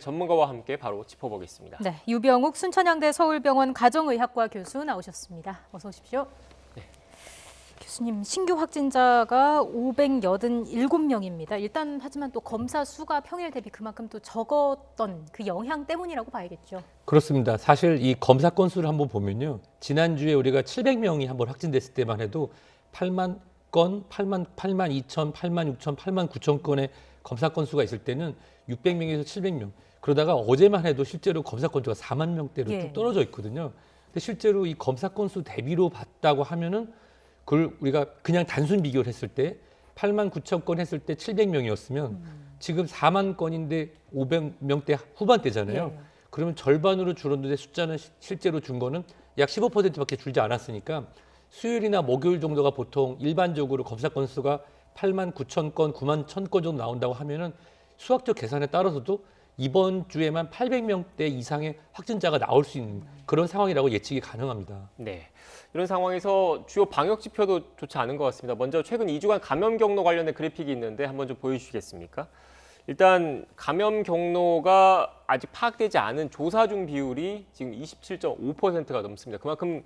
전문가와 함께 바로 짚어보겠습니다. 네, 유병욱 순천향대 서울병원 가정의학과 교수 나오셨습니다. 어서 오십시오. 네. 교수님, 신규 확진자가 587명입니다. 일단 하지만 또 검사 수가 평일 대비 그만큼 또 적었던 그 영향 때문이라고 봐야겠죠. 그렇습니다. 사실 이 검사 건수를 한번 보면요. 지난주에 우리가 700명이 한번 확진됐을 때만 해도 8만 건, 8만 2천, 8만 6천, 8만 9천 건의 검사 건수가 있을 때는 600명에서 700명. 그러다가 어제만 해도 실제로 검사 건수가 4만 명대로 쭉 떨어져 있거든요. 근데 실제로 이 검사 건수 대비로 봤다고 하면은 그걸 우리가 그냥 단순 비교를 했을 때 8만 9천 건 했을 때 700명이었으면 지금 4만 건인데 500명대 후반대잖아요. 예. 그러면 절반으로 줄었는데 숫자는 실제로 준 거는 약 15%밖에 줄지 않았으니까 수요일이나 목요일 정도가 보통 일반적으로 검사 건수가 8만 9천 건, 9만 1천 건 정도 나온다고 하면은 수학적 계산에 따라서도 이번 주에만 800명대 이상의 확진자가 나올 수 있는 그런 상황이라고 예측이 가능합니다. 네, 이런 상황에서 주요 방역 지표도 좋지 않은 것 같습니다. 먼저 최근 2주간 감염 경로 관련된 그래픽이 있는데 한번 좀 보여주시겠습니까? 일단 감염 경로가 아직 파악되지 않은 조사 중 비율이 지금 27.5%가 넘습니다. 그만큼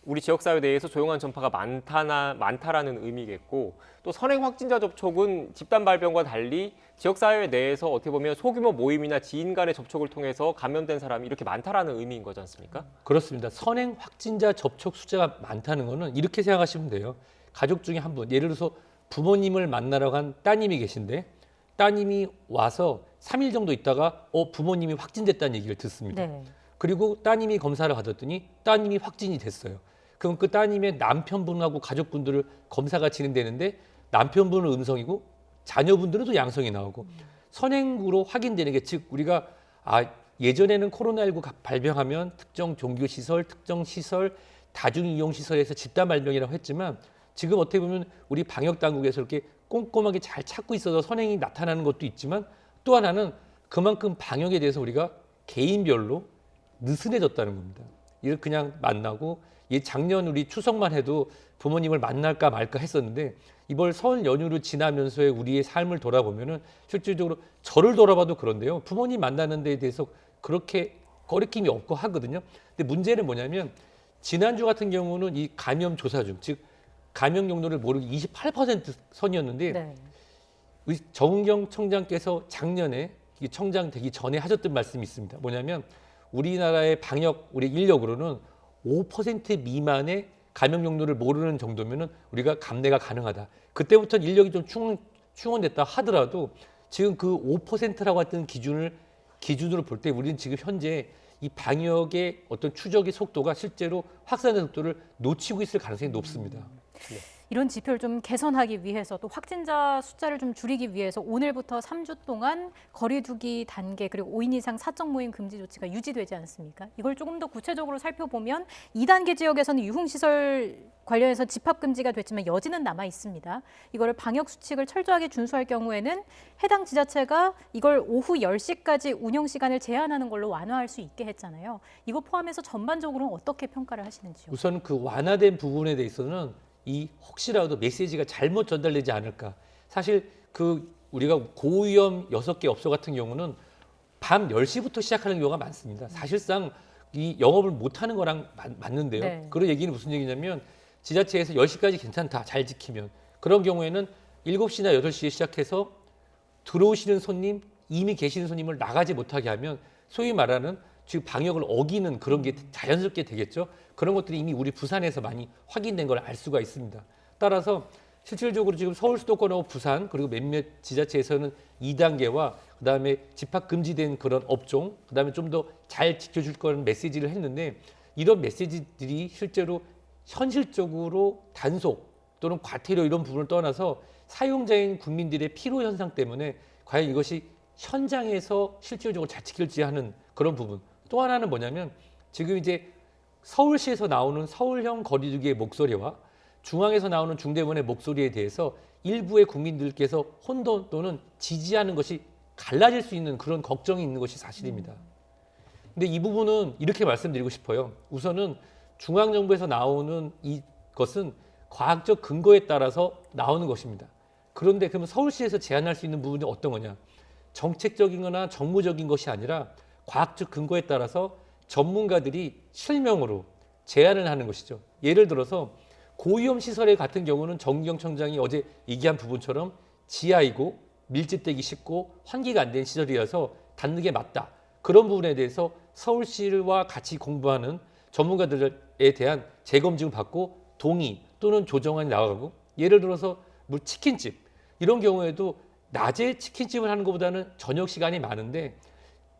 우리 지역사회 내에서 조용한 전파가 많다라는 의미겠고, 또 선행 확진자 접촉은 집단 발병과 달리 지역사회 내에서 어떻게 보면 소규모 모임이나 지인 간의 접촉을 통해서 감염된 사람이 이렇게 많다라는 의미인 거지 않습니까? 그렇습니다. 선행 확진자 접촉 숫자가 많다는 거는 이렇게 생각하시면 돼요. 가족 중에 한 분, 예를 들어서 부모님을 만나러 간 따님이 계신데 따님이 와서 3일 정도 있다가 부모님이 확진됐다는 얘기를 듣습니다. 네. 그리고 따님이 검사를 받았더니 따님이 확진이 됐어요. 그럼 그 따님의 남편분하고 가족분들을 검사가 진행되는데 남편분은 음성이고 자녀분들은 또 양성이 나오고 선행으로 확인되는 게, 즉 우리가 예전에는 코로나19 발병하면 특정 종교시설, 특정 시설, 다중이용시설에서 집단 발병이라고 했지만 지금 어떻게 보면 우리 방역당국에서 이렇게 꼼꼼하게 잘 찾고 있어서 선행이 나타나는 것도 있지만, 또 하나는 그만큼 방역에 대해서 우리가 개인별로 느슨해졌다는 겁니다. 이를 그냥 만나고, 작년 우리 추석만 해도 부모님을 만날까 말까 했었는데 이번 설 연휴를 지나면서의 우리의 삶을 돌아보면은 실질적으로 저를 돌아봐도 그런데요. 부모님 만나는 데에 대해서 그렇게 거리낌이 없고 하거든요. 근데 문제는 뭐냐면 지난주 같은 경우는 이 감염 조사 중, 즉 감염 경로를 모르기 28% 선이었는데 네. 우리 정은경 청장께서 작년에 청장 되기 전에 하셨던 말씀이 있습니다. 뭐냐면 우리나라의 방역 우리 인력으로는 5% 미만의 감염 경로를 모르는 정도면은 우리가 감내가 가능하다. 그때부터 인력이 좀 충원됐다 하더라도 지금 그 5%라고 했던 기준으로 볼 때 우리는 지금 현재 이 방역의 어떤 추적의 속도가 실제로 확산의 속도를 놓치고 있을 가능성이 높습니다. 네. 이런 지표를 좀 개선하기 위해서, 또 확진자 숫자를 좀 줄이기 위해서 오늘부터 3주 동안 거리 두기 단계, 그리고 5인 이상 사적 모임 금지 조치가 유지되지 않습니까? 이걸 조금 더 구체적으로 살펴보면 2단계 지역에서는 유흥시설 관련해서 집합 금지가 됐지만 여지는 남아 있습니다. 이거를 방역 수칙을 철저하게 준수할 경우에는 해당 지자체가 이걸 오후 10시까지 운영 시간을 제한하는 걸로 완화할 수 있게 했잖아요. 이거 포함해서 전반적으로는 어떻게 평가를 하시는지요? 우선 그 완화된 부분에 대해서는 혹시라도 메시지가 잘못 전달되지 않을까. 사실 우리가 고위험 6개 업소 같은 경우는 밤 10시부터 시작하는 경우가 많습니다. 사실상 이 영업을 못하는 거랑 맞는데요. 네. 그런 얘기는 무슨 얘기냐면 지자체에서 10시까지 괜찮다, 잘 지키면. 그런 경우에는 7시나 8시에 시작해서 들어오시는 손님, 이미 계시는 손님을 나가지 못하게 하면 소위 말하는 즉 방역을 어기는 그런 게 자연스럽게 되겠죠. 그런 것들이 이미 우리 부산에서 많이 확인된 걸 알 수가 있습니다. 따라서 실질적으로 지금 서울 수도권하고 부산 그리고 몇몇 지자체에서는 2단계와 그다음에 집합 금지된 그런 업종, 그다음에 좀 더 잘 지켜줄 거라는 메시지를 했는데, 이런 메시지들이 실제로 현실적으로 단속 또는 과태료 이런 부분을 떠나서 사용자인 국민들의 피로 현상 때문에 과연 이것이 현장에서 실질적으로 잘 지킬지 하는 그런 부분. 또 하나는 뭐냐면 지금 이제 서울시에서 나오는 서울형 거리두기의 목소리와 중앙에서 나오는 중대본의 목소리에 대해서 일부의 국민들께서 혼돈 또는 지지하는 것이 갈라질 수 있는 그런 걱정이 있는 것이 사실입니다. 근데 이 부분은 이렇게 말씀드리고 싶어요. 우선은 중앙정부에서 나오는 이것은 과학적 근거에 따라서 나오는 것입니다. 그런데 그러면 서울시에서 제안할 수 있는 부분이 어떤 거냐? 정책적인 거나 정무적인 것이 아니라 과학적 근거에 따라서 전문가들이 실명으로 제안을 하는 것이죠. 예를 들어서 고위험 시설에 같은 경우는 정기경 청장이 어제 얘기한 부분처럼 지하이고 밀집되기 쉽고 환기가 안 된 시설이라서 닫는 게 맞다. 그런 부분에 대해서 서울시와 같이 공부하는 전문가들에 대한 재검증을 받고 동의 또는 조정안이 나가고, 예를 들어서 뭐 치킨집 이런 경우에도 낮에 치킨집을 하는 것보다는 저녁 시간이 많은데,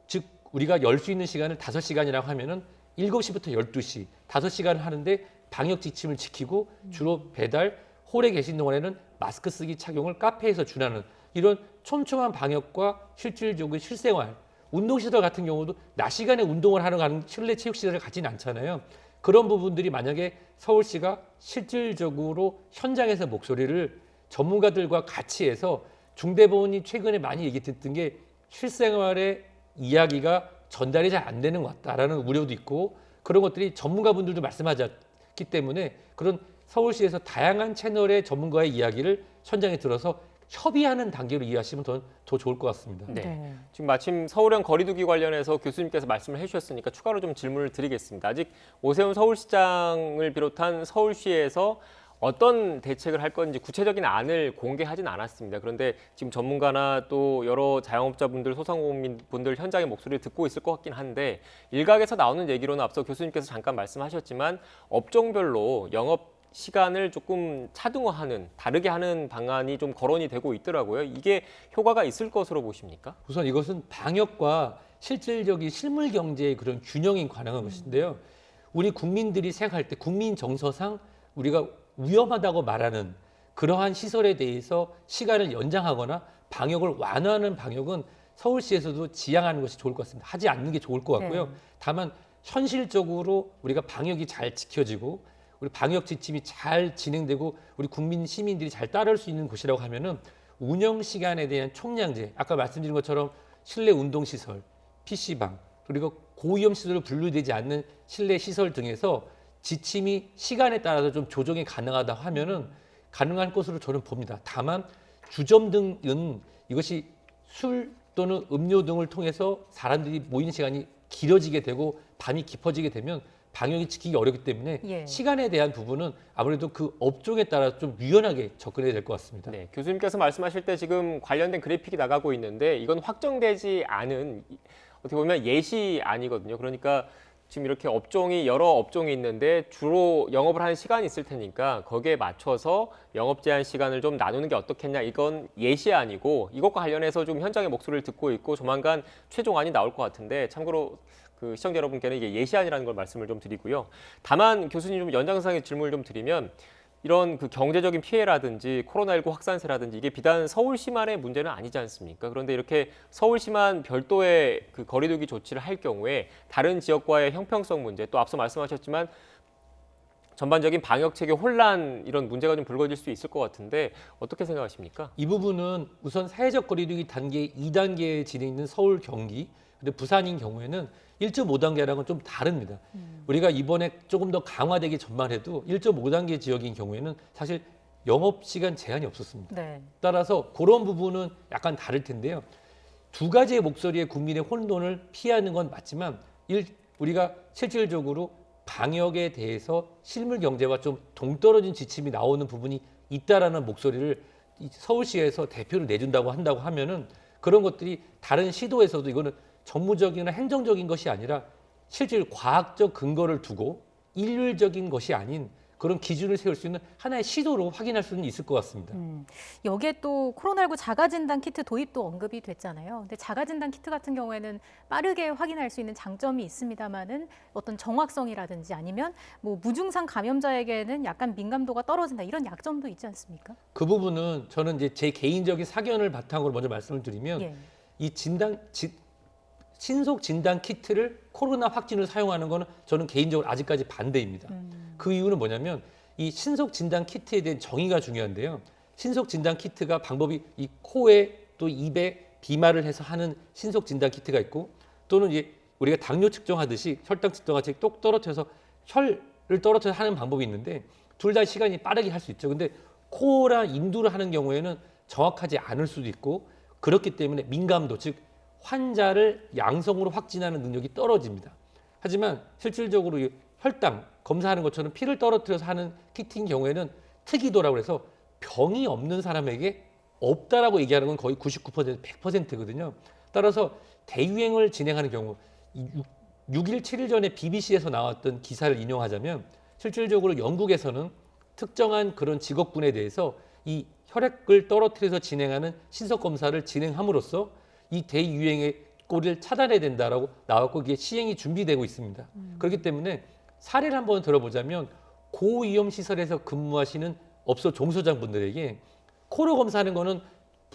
즉 우리가 열 수 있는 시간을 5시간이라고 하면은 7시부터 12시 5시간을 하는데 방역 지침을 지키고 주로 배달, 홀에 계신 동안에는 마스크 쓰기 착용을 카페에서 준하는 이런 촘촘한 방역과 실질적인 실생활, 운동시설 같은 경우도 낮 시간에 운동을 하러 가는 실내 체육시설을 갖지는 않잖아요. 그런 부분들이 만약에 서울시가 실질적으로 현장에서 목소리를 전문가들과 같이 해서, 중대본이 최근에 많이 얘기 듣던 게 실생활의 이야기가 전달이 잘 안 되는 것 같다라는 우려도 있고, 그런 것들이 전문가분들도 말씀하셨기 때문에 그런 서울시에서 다양한 채널의 전문가의 이야기를 현장에 들어서 협의하는 단계로 이해하시면 더 좋을 것 같습니다. 네. 지금 마침 서울형 거리두기 관련해서 교수님께서 말씀을 해주셨으니까 추가로 좀 질문을 드리겠습니다. 아직 오세훈 서울시장을 비롯한 서울시에서 어떤 대책을 할 건지 구체적인 안을 공개하진 않았습니다. 그런데 지금 전문가나 또 여러 자영업자분들, 소상공인분들 현장의 목소리를 듣고 있을 것 같긴 한데, 일각에서 나오는 얘기로는 앞서 교수님께서 잠깐 말씀하셨지만 업종별로 영업 시간을 조금 차등화하는, 다르게 하는 방안이 좀 거론이 되고 있더라고요. 이게 효과가 있을 것으로 보십니까? 우선 이것은 방역과 실질적인 실물 경제의 그런 균형이 가능한 것인데요. 우리 국민들이 생각할 때 국민 정서상 우리가 위험하다고 말하는 그러한 시설에 대해서 시간을 연장하거나 방역을 완화하는 방역은 서울시에서도 지향하는 것이 좋을 것 같습니다. 하지 않는 게 좋을 것 같고요. 네. 다만 현실적으로 우리가 방역이 잘 지켜지고 우리 방역 지침이 잘 진행되고 우리 국민 시민들이 잘 따를 수 있는 곳이라고 하면은 운영 시간에 대한 총량제, 아까 말씀드린 것처럼 실내 운동 시설, PC방, 그리고 고위험 시설로 분류되지 않는 실내 시설 등에서 지침이 시간에 따라서 좀 조정이 가능하다 하면은 가능한 것으로 저는 봅니다. 다만 주점 등은 이것이 술 또는 음료 등을 통해서 사람들이 모이는 시간이 길어지게 되고 밤이 깊어지게 되면 방역이 지키기 어렵기 때문에 예. 시간에 대한 부분은 아무래도 그 업종에 따라 좀 유연하게 접근해야 될 것 같습니다. 네, 교수님께서 말씀하실 때 지금 관련된 그래픽이 나가고 있는데, 이건 확정되지 않은, 어떻게 보면 예시안이거든요. 그러니까 지금 이렇게 업종이 여러 업종이 있는데 주로 영업을 하는 시간이 있을 테니까 거기에 맞춰서 영업 제한 시간을 좀 나누는 게 어떻겠냐, 이건 예시안이고, 이것과 관련해서 좀 현장의 목소리를 듣고 있고 조만간 최종안이 나올 것 같은데, 참고로 그 시청자 여러분께는 이게 예시안이라는 걸 말씀을 좀 드리고요. 다만 교수님 좀 연장선상의 질문을 좀 드리면, 이런 그 경제적인 피해라든지 코로나19 확산세라든지 이게 비단 서울시만의 문제는 아니지 않습니까? 그런데 이렇게 서울시만 별도의 그 거리두기 조치를 할 경우에 다른 지역과의 형평성 문제, 또 앞서 말씀하셨지만 전반적인 방역 체계 혼란, 이런 문제가 좀 불거질 수 있을 것 같은데 어떻게 생각하십니까? 이 부분은 우선 사회적 거리두기 단계 2단계에 진행 있는 서울, 경기, 근데 부산인 경우에는 1.5단계랑은 좀 다릅니다. 우리가 이번에 조금 더 강화되기 전만 해도 1.5단계 지역인 경우에는 사실 영업시간 제한이 없었습니다. 네. 따라서 그런 부분은 약간 다를 텐데요. 두 가지의 목소리의 국민의 혼돈을 피하는 건 맞지만 우리가 실질적으로 방역에 대해서 실물 경제와 좀 동떨어진 지침이 나오는 부분이 있다라는 목소리를 서울시에서 대표를 내준다고 한다고 하면은 그런 것들이 다른 시도에서도 이거는 정무적이나 행정적인 것이 아니라 실질 과학적 근거를 두고 일률적인 것이 아닌 그런 기준을 세울 수 있는 하나의 시도로 확인할 수는 있을 것 같습니다. 여기에 또 코로나19 자가진단 키트 도입도 언급이 됐잖아요. 근데 자가진단 키트 같은 경우에는 빠르게 확인할 수 있는 장점이 있습니다만은 어떤 정확성이라든지 아니면 뭐 무증상 감염자에게는 약간 민감도가 떨어진다, 이런 약점도 있지 않습니까? 그 부분은 저는 이제 제 개인적인 사견을 바탕으로 먼저 말씀을 드리면 예. 이 신속 진단 키트를 코로나 확진을 사용하는 거는 저는 개인적으로 아직까지 반대입니다. 그 이유는 뭐냐면 이 신속 진단 키트에 대한 정의가 중요한데요. 신속 진단 키트가 방법이 이 코에 또 입에 비말을 해서 하는 신속 진단 키트가 있고, 또는 이제 우리가 당뇨 측정하듯이 혈당 측정같이 똑 떨어뜨려서 혈을 떨어뜨려 하는 방법이 있는데 둘 다 시간이 빠르게 할 수 있죠. 근데 코랑 인두를 하는 경우에는 정확하지 않을 수도 있고 그렇기 때문에 민감도, 즉 환자를 양성으로 확진하는 능력이 떨어집니다. 하지만 실질적으로 이 혈당 검사하는 것처럼 피를 떨어뜨려서 하는 키트인 경우에는 특이도라고 해서 병이 없는 사람에게 없다라고 얘기하는 건 거의 99%, 100%거든요. 따라서 대유행을 진행하는 경우 6일, 7일 전에 BBC에서 나왔던 기사를 인용하자면 실질적으로 영국에서는 특정한 그런 직업군에 대해서 이 혈액을 떨어뜨려서 진행하는 신속 검사를 진행함으로써 이 대유행의 꼬리를 차단해야 된다라고 나왔고 이게 시행이 준비되고 있습니다. 그렇기 때문에 사례를 한번 들어보자면 고위험 시설에서 근무하시는 업소 종소장분들에게 코로 검사하는 거는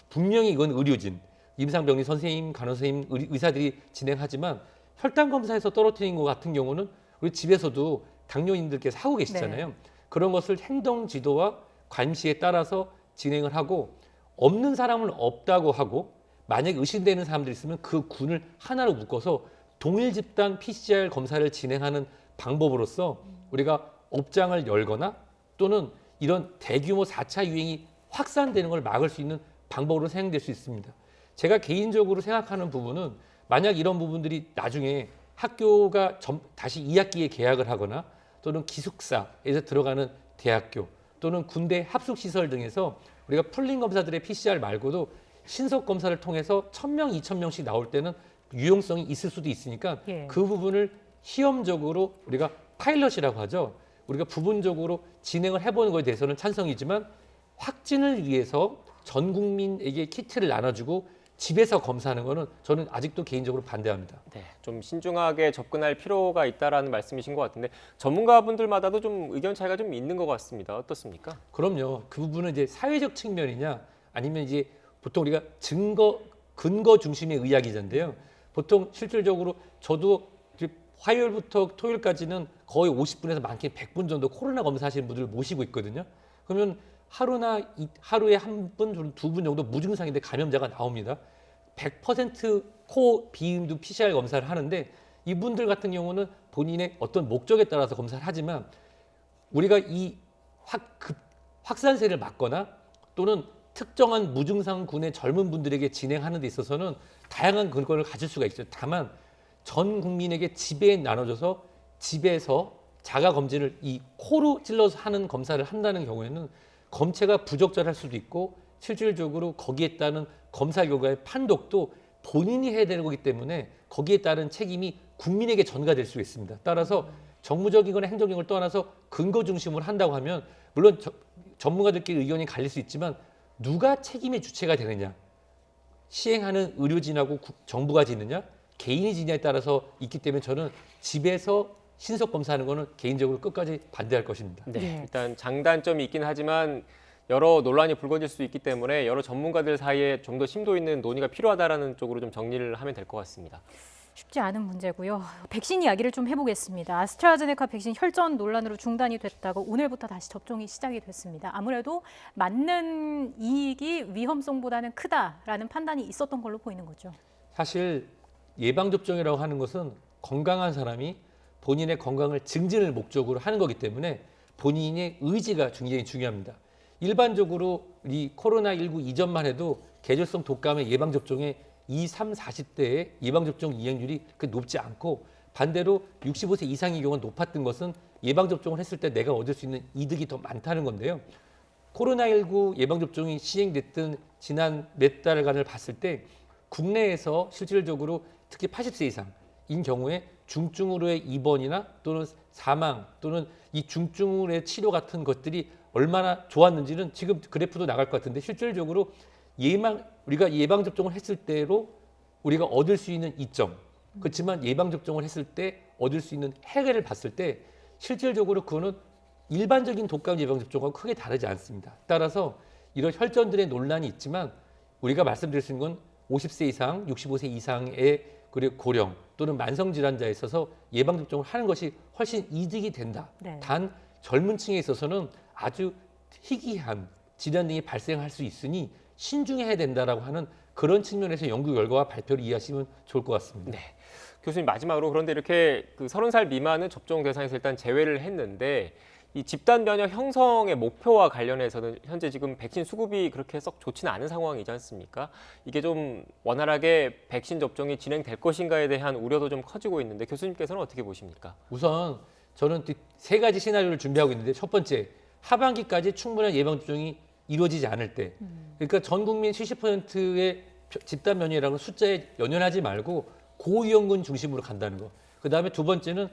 분명히 이건 의료진, 임상병리 선생님, 간호사 선생님, 의사들이 진행하지만 혈당 검사에서 떨어뜨린 것 같은 경우는 우리 집에서도 당뇨인들께서 하고 계시잖아요. 네. 그런 것을 행동 지도와 관시에 따라서 진행을 하고 없는 사람은 없다고 하고 만약에 의심되는 사람들이 있으면 그 군을 하나로 묶어서 동일 집단 PCR 검사를 진행하는 방법으로서 우리가 업장을 열거나 또는 이런 대규모 4차 유행이 확산되는 걸 막을 수 있는 방법으로 사용될 수 있습니다. 제가 개인적으로 생각하는 부분은 만약 이런 부분들이 나중에 학교가 다시 2학기에 개학을 하거나 또는 기숙사에서 들어가는 대학교 또는 군대 합숙시설 등에서 우리가 풀린 검사들의 PCR 말고도 신속 검사를 통해서 1000명, 2000명씩 나올 때는 유용성이 있을 수도 있으니까 예. 그 부분을 시험적으로 우리가 파일럿이라고 하죠. 우리가 부분적으로 진행을 해보는 것에 대해서는 찬성이지만 확진을 위해서 전 국민에게 키트를 나눠주고 집에서 검사하는 거는 저는 아직도 개인적으로 반대합니다. 네, 좀 신중하게 접근할 필요가 있다라는 말씀이신 것 같은데 전문가분들마다도 좀 의견 차이가 좀 있는 것 같습니다. 어떻습니까? 그럼요. 그 부분은 이제 사회적 측면이냐 아니면 이제 보통 우리가 근거 중심의 의학이잖아요. 보통 실질적으로 저도 화요일부터 토요일까지는 거의 50분에서 많게는 100분 정도 코로나 검사하시는 분들을 모시고 있거든요. 그러면 하루에 한 분, 두 분 정도 무증상인데 감염자가 나옵니다. 100% 비임도 PCR 검사를 하는데 이분들 같은 경우는 본인의 어떤 목적에 따라서 검사를 하지만 우리가 이 확산세를 막거나 또는 특정한 무증상군의 젊은 분들에게 진행하는 데 있어서는 다양한 근거를 가질 수가 있죠. 다만 전 국민에게 집에 나눠줘서 집에서 자가 검진을 이 코로 찔러서 하는 검사를 한다는 경우에는 검체가 부적절할 수도 있고 실질적으로 거기에 따른 검사 결과의 판독도 본인이 해야 되는 거기 때문에 거기에 따른 책임이 국민에게 전가될 수 있습니다. 따라서 정무적이거나 행정적인 걸 떠나서 근거 중심으로 한다고 하면 물론 전문가들끼리 의견이 갈릴 수 있지만 누가 책임의 주체가 되느냐, 시행하는 의료진하고 정부가 지느냐, 개인이 지느냐에 따라서 있기 때문에 저는 집에서 신속 검사하는 거는 개인적으로 끝까지 반대할 것입니다. 네, 네. 일단 장단점이 있긴 하지만 여러 논란이 불거질 수 있기 때문에 여러 전문가들 사이에 좀 더 심도 있는 논의가 필요하다라는 쪽으로 좀 정리를 하면 될 것 같습니다. 쉽지 않은 문제고요. 백신 이야기를 좀 해보겠습니다. 아스트라제네카 백신 혈전 논란으로 중단이 됐다고 오늘부터 다시 접종이 시작이 됐습니다. 아무래도 맞는 이익이 위험성보다는 크다라는 판단이 있었던 걸로 보이는 거죠. 사실 예방접종이라고 하는 것은 건강한 사람이 본인의 건강을 증진을 목적으로 하는 거기 때문에 본인의 의지가 굉장히 중요합니다. 일반적으로 이 코로나19 이전만 해도 계절성 독감의 예방접종에 20, 30, 40대의 예방접종 이행률이 그렇게 높지 않고 반대로 65세 이상의 경우는 높았던 것은 예방접종을 했을 때 내가 얻을 수 있는 이득이 더 많다는 건데요. 코로나19 예방접종이 시행됐던 지난 몇 달간을 봤을 때 국내에서 실질적으로 특히 80세 이상인 경우에 중증으로의 입원이나 또는 사망 또는 이 중증으로의 치료 같은 것들이 얼마나 좋았는지는 지금 그래프도 나갈 것 같은데 실질적으로 우리가 예방접종을 했을 때로 우리가 얻을 수 있는 이점 그렇지만 예방접종을 했을 때 얻을 수 있는 해결을 봤을 때 실질적으로 그거는 일반적인 독감 예방접종과 크게 다르지 않습니다. 따라서 이런 혈전들의 논란이 있지만 우리가 말씀드릴 수 있는 건 50세 이상, 65세 이상의 그리고 고령 또는 만성질환자에 있어서 예방접종을 하는 것이 훨씬 이득이 된다. 네. 단 젊은 층에 있어서는 아주 희귀한 질환 등이 발생할 수 있으니 신중해야 된다라고 하는 그런 측면에서 연구 결과와 발표를 이해하시면 좋을 것 같습니다. 네. 교수님 마지막으로 그런데 이렇게 그 30살 미만은 접종 대상에서 일단 제외를 했는데 이 집단 면역 형성의 목표와 관련해서는 현재 지금 백신 수급이 그렇게 썩 좋지는 않은 상황이지 않습니까? 이게 좀 원활하게 백신 접종이 진행될 것인가에 대한 우려도 좀 커지고 있는데 교수님께서는 어떻게 보십니까? 우선 저는 세 가지 시나리오를 준비하고 있는데 첫 번째, 하반기까지 충분한 예방접종이 이루어지지 않을 때, 그러니까 전 국민 70%의 집단 면역이라는 숫자에 연연하지 말고 고위험군 중심으로 간다는 거. 그다음에 두 번째는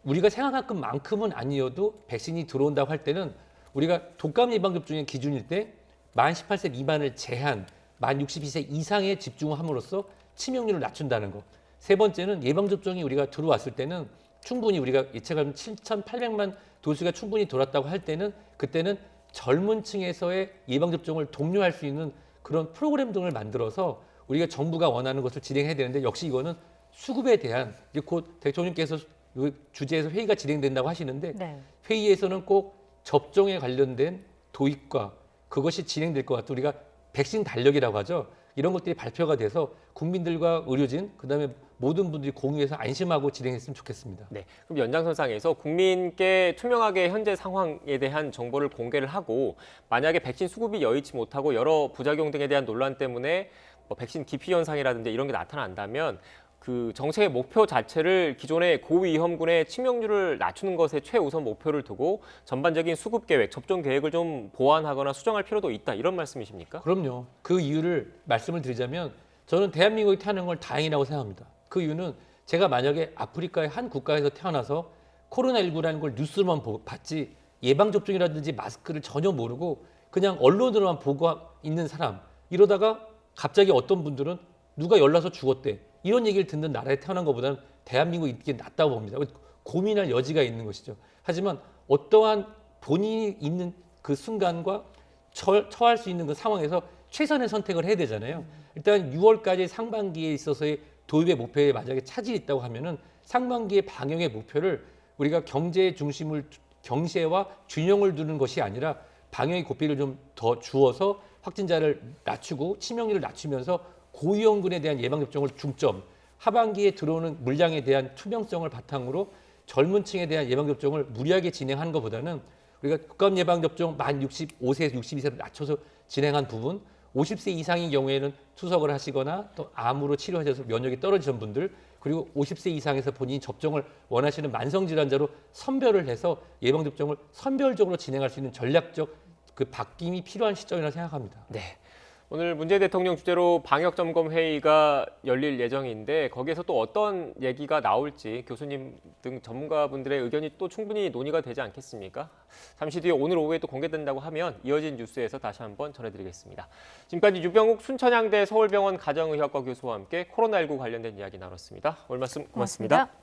우리가 생각한 것만큼은 아니어도 백신이 들어온다고 할 때는 우리가 독감 예방접종의 기준일 때 만 18세 미만을 제한, 만 62세 이상에 집중함으로써 치명률을 낮춘다는 거. 세 번째는 예방접종이 우리가 들어왔을 때는 충분히 우리가 예측하면 7,800만 도수가 충분히 돌았다고 할 때는 그때는 젊은 층에서의 예방접종을 독려할 수 있는 그런 프로그램 등을 만들어서 우리가 정부가 원하는 것을 진행해야 되는데 역시 이거는 수급에 대한 이제 곧 대통령께서 이 주제에서 회의가 진행된다고 하시는데 네. 회의에서는 꼭 접종에 관련된 도입과 그것이 진행될 것 같아요. 우리가 백신 달력이라고 하죠. 이런 것들이 발표가 돼서 국민들과 의료진 그다음에 모든 분들이 공유해서 안심하고 진행했으면 좋겠습니다. 네, 그럼 연장선상에서 국민께 투명하게 현재 상황에 대한 정보를 공개를 하고 만약에 백신 수급이 여의치 못하고 여러 부작용 등에 대한 논란 때문에 뭐 백신 기피 현상이라든지 이런 게 나타난다면 그 정책의 목표 자체를 기존의 고위험군의 치명률을 낮추는 것에 최우선 목표를 두고 전반적인 수급 계획, 접종 계획을 좀 보완하거나 수정할 필요도 있다 이런 말씀이십니까? 그럼요. 그 이유를 말씀을 드리자면 저는 대한민국이 태어난 걸 다행이라고 생각합니다. 그 이유는 제가 만약에 아프리카의 한 국가에서 태어나서 코로나19라는 걸 뉴스로만 봤지 예방접종이라든지 마스크를 전혀 모르고 그냥 언론으로만 보고 있는 사람 이러다가 갑자기 어떤 분들은 누가 열나서 죽었대 이런 얘기를 듣는 나라에 태어난 것보다는 대한민국이 이게 낫다고 봅니다. 고민할 여지가 있는 것이죠. 하지만 어떠한 본인이 있는 그 순간과 처할 수 있는 그 상황에서 최선의 선택을 해야 되잖아요. 일단 6월까지 상반기에 있어서의 도입의 목표에 만약에 차질이 있다고 하면은 상반기의 방역의 목표를 우리가 경제 중심을 경제와 균형을 두는 것이 아니라 방역의 고삐를 좀 더 주어서 확진자를 낮추고 치명률을 낮추면서 고위험군에 대한 예방접종을 중점, 하반기에 들어오는 물량에 대한 투명성을 바탕으로 젊은 층에 대한 예방접종을 무리하게 진행하는 것보다는 우리가 독감 예방접종 만 65세에서 62세로 낮춰서 진행한 부분, 50세 이상인 경우에는 투석을 하시거나 또 암으로 치료하셔서 면역이 떨어지신 분들, 그리고 50세 이상에서 본인이 접종을 원하시는 만성질환자로 선별을 해서 예방접종을 선별적으로 진행할 수 있는 전략적 그 바뀜이 필요한 시점이라고 생각합니다. 네. 오늘 문재인 대통령 주재로 방역점검회의가 열릴 예정인데 거기에서 또 어떤 얘기가 나올지 교수님 등 전문가분들의 의견이 또 충분히 논의가 되지 않겠습니까? 잠시 뒤에 오늘 오후에 또 공개된다고 하면 이어진 뉴스에서 다시 한번 전해드리겠습니다. 지금까지 유병욱 순천향대 서울병원 가정의학과 교수와 함께 코로나19 관련된 이야기 나눴습니다. 오늘 말씀 고맙습니다.